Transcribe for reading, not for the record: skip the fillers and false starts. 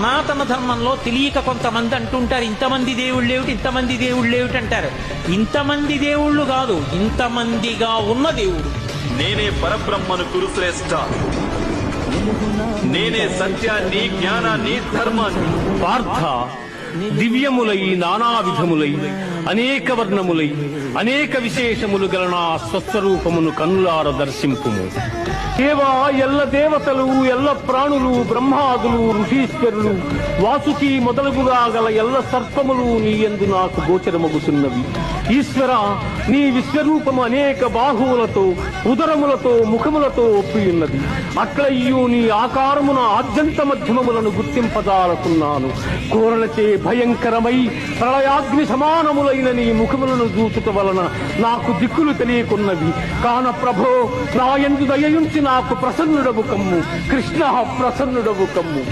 సనాతన ధర్మంలో తెలియక కొంతమంది అంటుంటారు, ఇంతమంది దేవుళ్ళు ఏమిటి, ఇంతమంది దేవుళ్ళు ఏమిటి అంటారు. ఇంతమంది దేవుళ్ళు కాదు, ఇంతమందిగా ఉన్న దేవుడు. నేనే పరబ్రహ్మను కురుశ్రేష్ఠ, నేనే సత్యాన్ని, జ్ఞానాన్ని, ధర్మాన్ని. పార్థ, దివ్యములై నానా విధములై అనేక వర్ణములై అనేక విశేషములు గల నా స్వస్వరూపమును కన్నులార దర్శింపుము. దేవా, ఎల్ల దేవతలు, ఎల్ల ప్రాణులు, బ్రహ్మాదులు, ఋషీశ్వరులు, వాసుకి మొదలుగుగా గల ఎల్ల సర్పములు నీ యందు నాకు గోచరమగుతున్నవి. ఈశ్వర, నీ విశ్వరూపము అనేక బాహువులతో, ఉదరములతో, ముఖములతో ఒప్పియున్నది. అట్లయ్యూ నీ ఆకారమున ఆద్యంత మధ్యమములను గుర్తింపజాలకున్నాను. కోరలచే భయంకరమై ప్రళయాగ్ని సమానములైన నీ ముఖములను చూచుట వలన నాకు దిక్కులు తెలియకున్నవి. కాన ప్రభో, నా యందు దయయుంచి నాకు ప్రసన్నుడవు కమ్ము. కృష్ణ, ప్రసన్నుడవు కమ్ము.